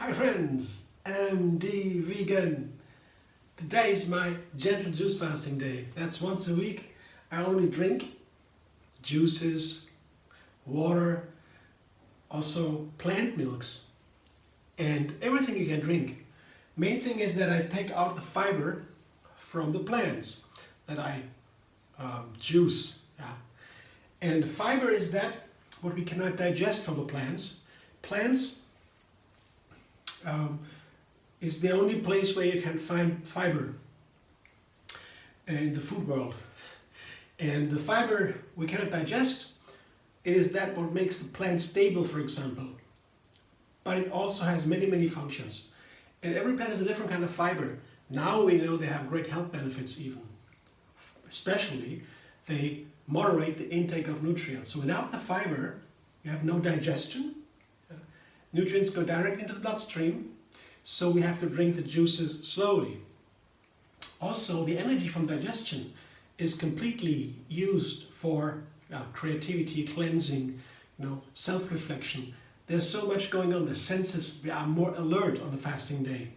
Hi friends, MD Vegan. Today is my gentle juice fasting day. That's once a week. I only drink juices, water, also plant milks, and everything you can drink. Main thing is that I take out the fiber from the plants that I juice. Yeah. And fiber is that what we cannot digest from the plants. Plants is the only place where you can find fiber in the food world. And the fiber we cannot digest, it is that what makes the plant stable, for example. But it also has many functions. And every plant has a different kind of fiber. Now we know they have great health benefits even. Especially, they moderate the intake of nutrients. So without the fiber, you have no digestion. Nutrients go directly into the bloodstream, so we have to drink the juices slowly. Also, the energy from digestion is completely used for creativity, cleansing, self-reflection. There's so much going on. The senses are more alert on the fasting day.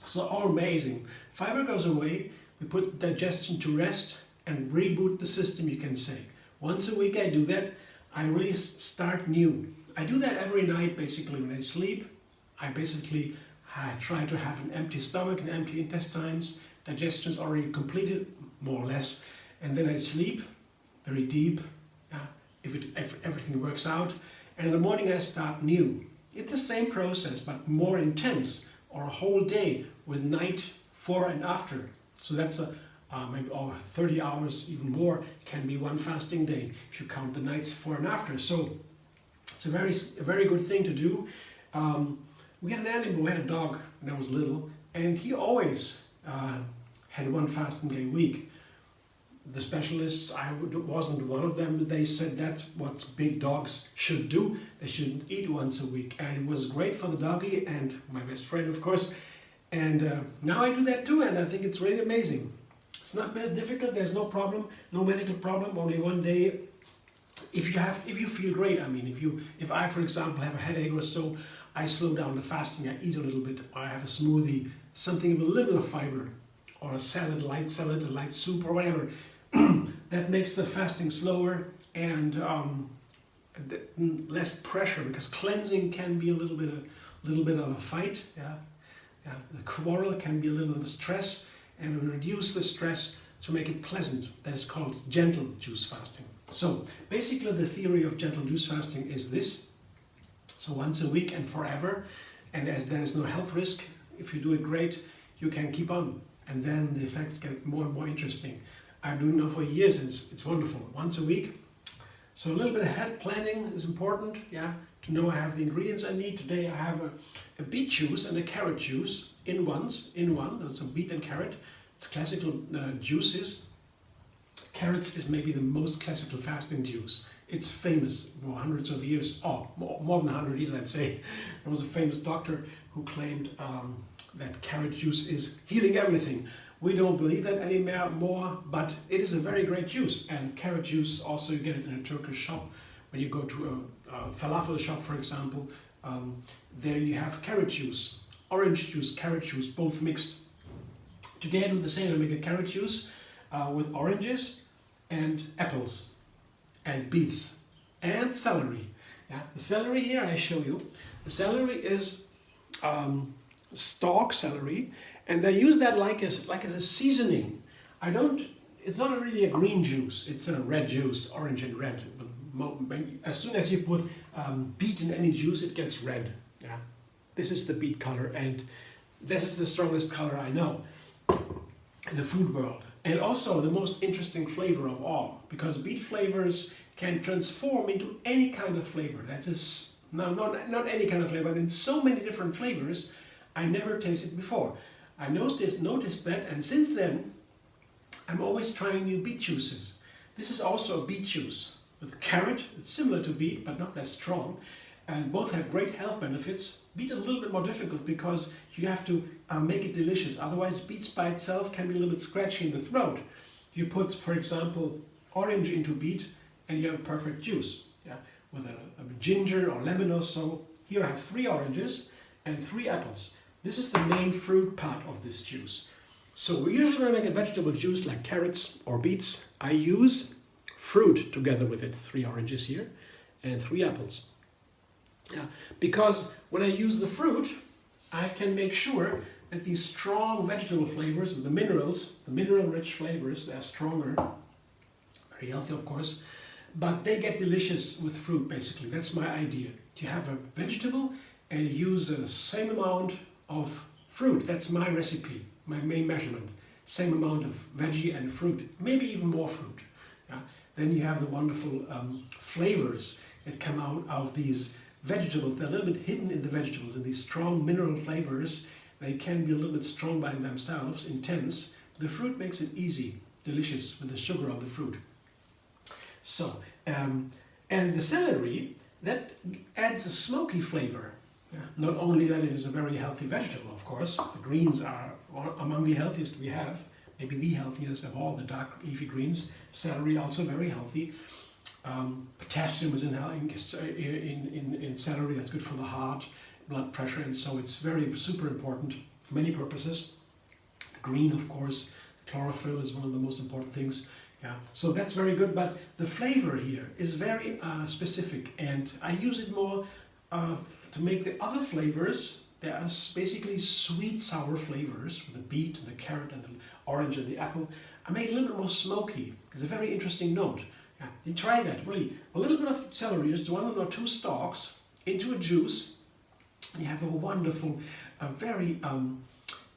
So all amazing. Fiber goes away, we put digestion to rest and reboot the system, you can say. Once a week I do that. I really start new. I do that every night basically when I sleep. I try to have an empty stomach and empty intestines. Digestion is already completed, more or less. And then I sleep very deep, if everything works out. And in the morning I start new. It's the same process, but more intense, or a whole day with night, before and after. So that's maybe 30 hours, even more, can be one fasting day if you count the nights before and after. So it's a very good thing to do. We had an animal, we had a dog when I was little, and he always had one fasting day a week. The specialists, I wasn't one of them, they said that what big dogs should do, they shouldn't eat once a week. And it was great for the doggy and my best friend, of course. And now I do that too, and I think it's really amazing. It's not very difficult, there's no problem, no medical problem, only one day. If you feel great, I mean, if I, for example, have a headache or so, I slow down the fasting, I eat a little bit, or I have a smoothie, something with a little bit of fiber, or a salad, a light soup, or whatever. That makes the fasting slower and less pressure, because cleansing can be a little bit of a fight. The quarrel can be a little bit of stress, and we reduce the stress to make it pleasant. That is called gentle juice fasting. So basically the theory of gentle juice fasting is this. So once a week and forever, and as there is no health risk, if you do it great, you can keep on. And then the effects get more and more interesting. I'm doing now for years and it's wonderful. Once a week. So a little bit ahead planning is important, to know I have the ingredients I need. Today I have a beet juice and a carrot juice in one. There's a beet and carrot. It's classical juices. Carrots is maybe the most classical fasting juice. It's famous for hundreds of years, more than 100 years I'd say. There was a famous doctor who claimed that carrot juice is healing everything. We don't believe that anymore, but it is a very great juice. And carrot juice, also you get it in a Turkish shop. When you go to a falafel shop, for example, there you have carrot juice, orange juice, carrot juice, both mixed. Today I do the same. I make a carrot juice with oranges and apples and beets and celery. The celery here I show you. The celery is stalk celery, and they use that like as a seasoning. It's not really a green juice. It's a red juice, orange and red. As soon as you put beet in any juice, it gets red. This is the beet color, and this is the strongest color I know in the food world. And also the most interesting flavor of all, because beet flavors can transform into any kind of flavor. Not any kind of flavor, but in so many different flavors I never tasted before. I noticed that, and since then I'm always trying new beet juices. This is also a beet juice with carrot. It's similar to beet, but not that strong. And both have great health benefits. Beet is a little bit more difficult because you have to make it delicious. Otherwise, beets by itself can be a little bit scratchy in the throat. You put, for example, orange into beet and you have a perfect juice. With a ginger or lemon or so. Here I have 3 oranges and 3 apples. This is the main fruit part of this juice. So we're usually going to make a vegetable juice like carrots or beets. I use fruit together with it, 3 oranges here and 3 apples. Yeah, because when I use the fruit, I can make sure that these strong vegetable flavors, the minerals, the mineral-rich flavors, they're stronger, very healthy of course, but they get delicious with fruit basically. That's my idea. You have a vegetable and use the same amount of fruit. That's my recipe, my main measurement. Same amount of veggie and fruit, maybe even more fruit. Yeah? Then you have the wonderful flavors that come out of these vegetables. They're a little bit hidden in the vegetables, and these strong mineral flavors, they can be a little bit strong by themselves, intense. The fruit makes it easy, delicious with the sugar of the fruit. So, and the celery, that adds a smoky flavor. Yeah. Not only that it is a very healthy vegetable, of course, the greens are among the healthiest we have, maybe the healthiest of all the dark leafy greens. Celery also very healthy. Potassium is in celery, that's good for the heart, blood pressure, and so it's very super important for many purposes. The green, of course, chlorophyll is one of the most important things. Yeah, so that's very good, but the flavor here is very specific, and I use it more to make the other flavors. There are basically sweet sour flavors with the beet and the carrot and the orange and the apple. I make it a little bit more smoky. It's a very interesting note. Yeah, you try that, really. A little bit of celery, just 1 or 2 stalks into a juice, and you have a wonderful, very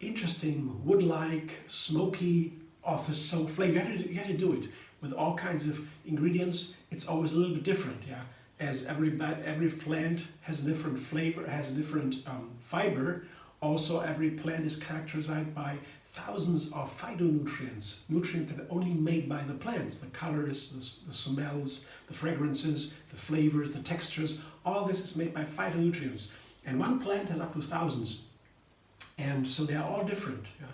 interesting wood-like, smoky office so flavor. You have to do it with all kinds of ingredients. It's always a little bit different, yeah. As every plant has a different flavor, has a different fiber. Also, every plant is characterized by thousands of phytonutrients, nutrients that are only made by the plants. The colors, the smells, the fragrances, the flavors, the textures, all this is made by phytonutrients. And one plant has up to thousands. And so they are all different. Yeah.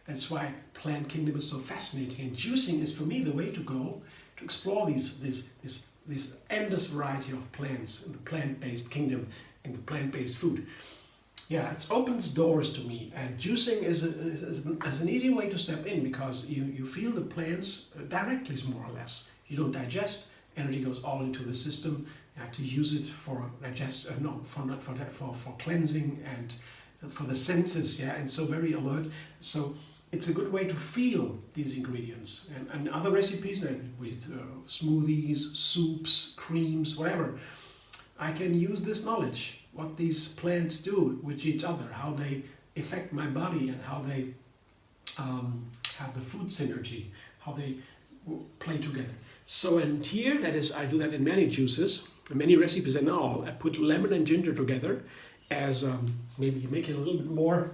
That's why plant kingdom is so fascinating. And juicing is for me the way to go to explore this endless variety of plants in the plant-based kingdom, in the plant-based food. Yeah, it opens doors to me, and juicing is an easy way to step in, because you feel the plants directly, more or less. You don't digest, energy goes all into the system. You have to use it for for cleansing and for the senses, yeah, and so very alert. So it's a good way to feel these ingredients, and other recipes with smoothies, soups, creams, whatever. I can use this knowledge, what these plants do with each other, how they affect my body, and how they have the food synergy, how they play together. So, and here, that is, I do that in many juices, many recipes, and all. I put lemon and ginger together as maybe you make it a little bit more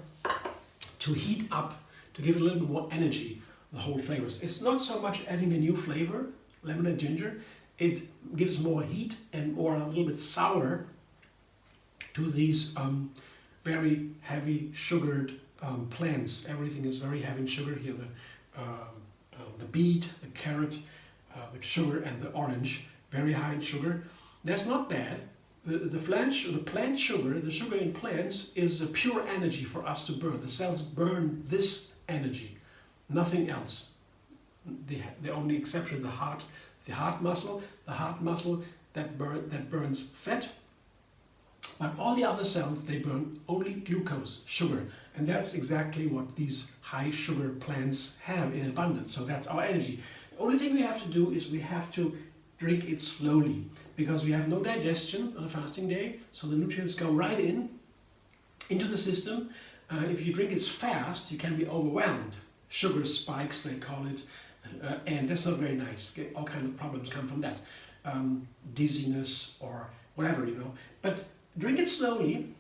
to heat up, to give it a little bit more energy, the whole flavors. It's not so much adding a new flavor, lemon and ginger. It gives more heat and more a little bit sour to these very heavy sugared plants. Everything is very heavy in sugar here. The beet, the carrot with sugar, and the orange, very high in sugar. That's not bad. The plant sugar, the sugar in plants, is a pure energy for us to burn. The cells burn this energy, nothing else. The only exception is the heart muscle that burns fat. But all the other cells, they burn only glucose, sugar. And that's exactly what these high sugar plants have in abundance. So that's our energy. The only thing we have to do is we have to drink it slowly, because we have no digestion on a fasting day. So the nutrients go right into the system. If you drink it fast, you can be overwhelmed. Sugar spikes, they call it. And that's not very nice. All kinds of problems come from that. Dizziness or whatever, you know. But drink it slowly,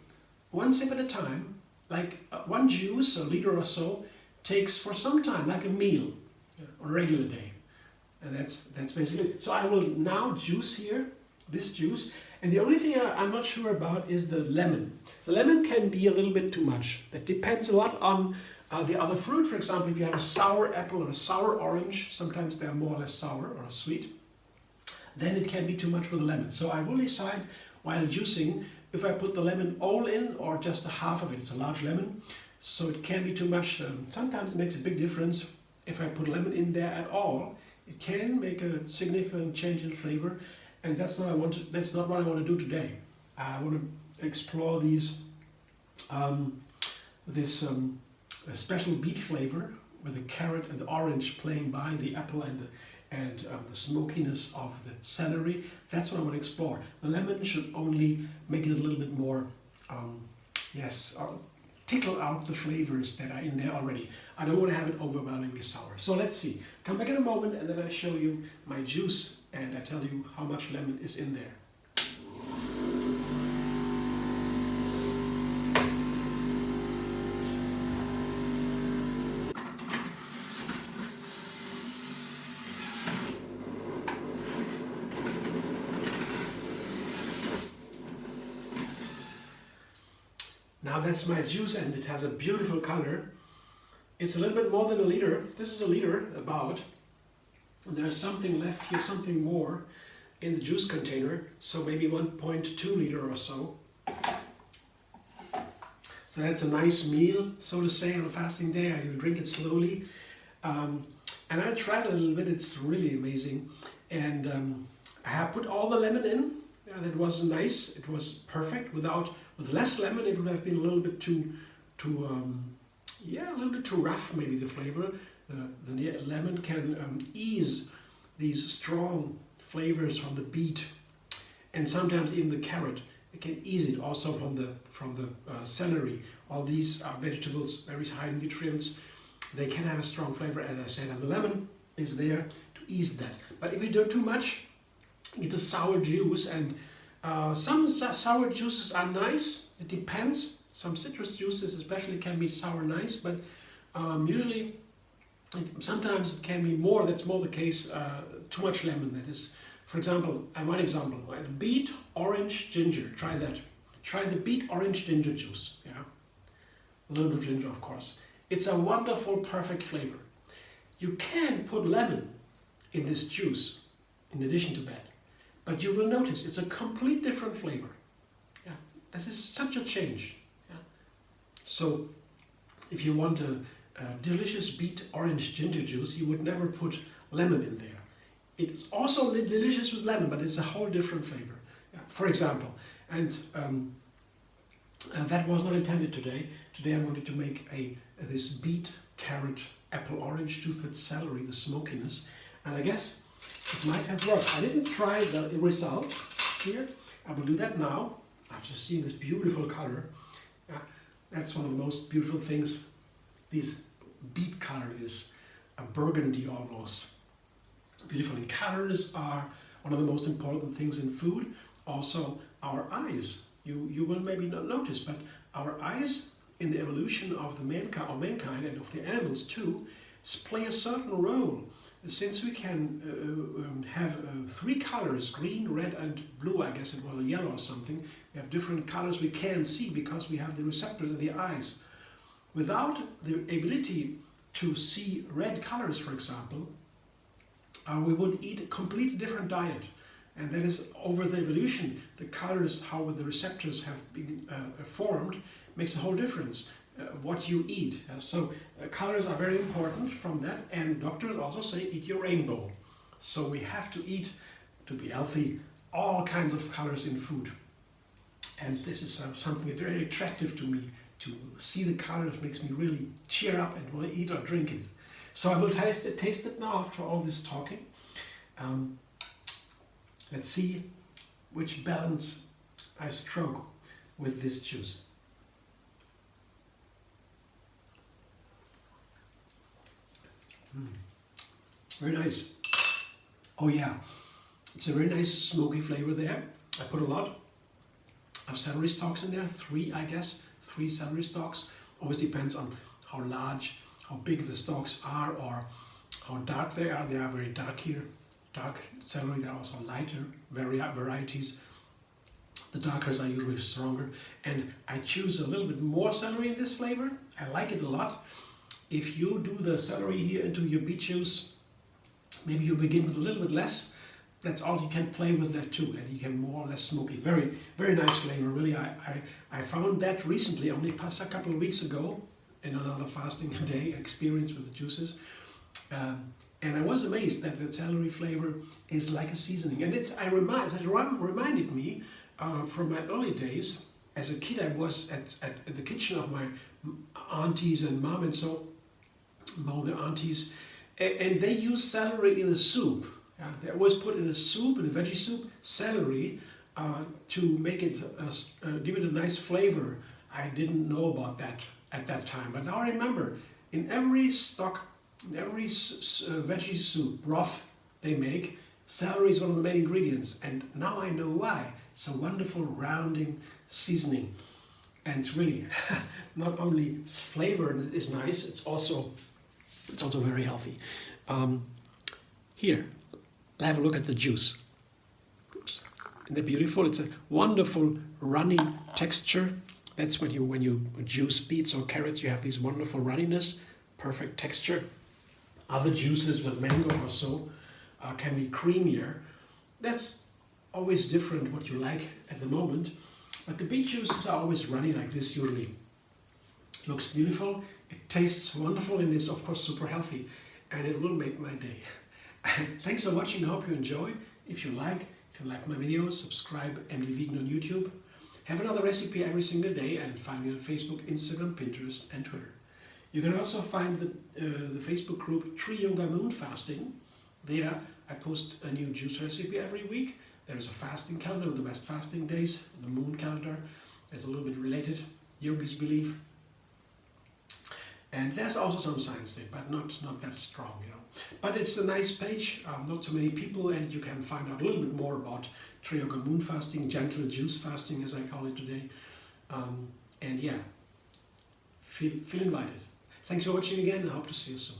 1 sip at a time. Like one juice, a liter or so, takes for some time, like a meal on a regular day. And that's basically it. So I will now juice here, this juice. And the only thing I'm not sure about is the lemon. The lemon can be a little bit too much. That depends a lot on the other fruit. For example, if you have a sour apple or a sour orange, sometimes they're more or less sour or sweet, then it can be too much for the lemon. So I will decide while juicing if I put the lemon all in or just a half of it. It's a large lemon, so it can be too much. Sometimes it makes a big difference if I put lemon in there at all. It can make a significant change in flavor, and that's not what I want to do today. I want to explore this special beet flavor with the carrot and the orange playing by the apple and the smokiness of the celery. That's what I want to explore. The lemon should only make it a little bit more, tickle out the flavors that are in there already. I don't want to have it overwhelmingly sour. So let's see. Come back in a moment and then I show you my juice and I tell you how much lemon is in there. Now that's my juice and it has a beautiful color. It's a little bit more than a liter. This is a liter about. And there's something left here, something more in the juice container. So maybe 1.2 liter or so. So that's a nice meal, so to say, on a fasting day. I drink it slowly. And I tried a little bit, it's really amazing. And I have put all the lemon in. That was nice, it was perfect. With less lemon, it would have been a little bit too rough, maybe the flavor. The lemon can ease these strong flavors from the beet, and sometimes even the carrot. It can ease it also from the celery. All these are vegetables, very high in nutrients. They can have a strong flavor, as I said, and the lemon is there to ease that. But if you do too much, it's a sour juice, and some sour juices are nice. It depends. Some citrus juices especially can be sour nice, but usually, sometimes it can be more. That's more the case. Too much lemon. That is, for example, one example: beet, orange, ginger. Try that. Try the beet, orange, ginger juice. Yeah, a little bit of ginger, of course. It's a wonderful, perfect flavor. You can put lemon in this juice in addition to that. But you will notice it's a complete different flavor. Yeah, this is such a change. Yeah. So, if you want a delicious beet orange ginger juice, you would never put lemon in there. It's also delicious with lemon, but it's a whole different flavor. Yeah. For example, and that was not intended today. Today I wanted to make this beet, carrot, apple, orange juice with celery, the smokiness, and I guess it might have worked. I didn't try the result here. I will do that now after seeing this beautiful color. That's one of the most beautiful things. This beet color is a burgundy almost. Beautiful. And colors are one of the most important things in food. Also our eyes. You will maybe not notice, but our eyes in the evolution of the mankind and of the animals too play a certain role. Since we can have three colors, green, red and blue, I guess it was yellow or something, we have different colors we can see because we have the receptors in the eyes. Without the ability to see red colors, for example, we would eat a completely different diet. And that is over the evolution, the colors, how the receptors have been formed, makes a whole difference. What you eat. So colors are very important from that, and doctors also say eat your rainbow. So we have to eat, to be healthy, all kinds of colors in food. And this is something that's very attractive to me. To see the colors makes me really cheer up and want to eat or drink it. So I will taste it now after all this talking. Let's see which balance I stroke with this juice. Very nice. Oh yeah, it's a very nice smoky flavor there. I put a lot of celery stalks in there, 3 I guess, 3 celery stalks. Always depends on how large, how big the stalks are or how dark they are. They are very dark here. Dark celery, there are also lighter varieties. The darkers are usually stronger. And I choose a little bit more celery in this flavor. I like it a lot. If you do the celery here into your beet juice, maybe you begin with a little bit less. that's all. You can play with that too, and you can more or less smoky. Very, very nice flavor. Really, I found that recently, only past a couple of weeks ago, in another fasting day experience with the juices. And I was amazed that the celery flavor is like a seasoning. And it reminded me from my early days. As a kid, I was at the kitchen of my aunties and mom and so, all the aunties, and they use celery in the soup. Yeah, they always put in a soup, in a veggie soup, celery to make it, give it a nice flavor. I didn't know about that at that time, but now I remember in every stock, in every veggie soup broth they make, celery is one of the main ingredients, and now I know why. It's a wonderful rounding seasoning, and really, not only its flavor is nice, it's also very healthy. Here, have a look at the juice. Oops. Isn't that beautiful? It's a wonderful runny texture. That's when you juice beets or carrots, you have this wonderful runniness, perfect texture. Other juices with mango or so can be creamier. That's always different what you like at the moment. But the beet juices are always runny like this usually. It looks beautiful, it tastes wonderful, and is of course super healthy. And it will make my day. Thanks for watching, I hope you enjoy. If you like my videos, subscribe MD Vegan on YouTube. Have another recipe every single day, and find me on Facebook, Instagram, Pinterest and Twitter. You can also find the Facebook group Tree Yoga Moon Fasting. There I post a new juice recipe every week. There's a fasting calendar with the best fasting days, the moon calendar. It's a little bit related, yogis believe. And there's also some science there, but not that strong, you know. But it's a nice page, not too many people, and you can find out a little bit more about Tree Yoga Moon Fasting, Gentle Juicefasting as I call it today. And yeah, feel invited. Thanks for watching again, I hope to see you soon.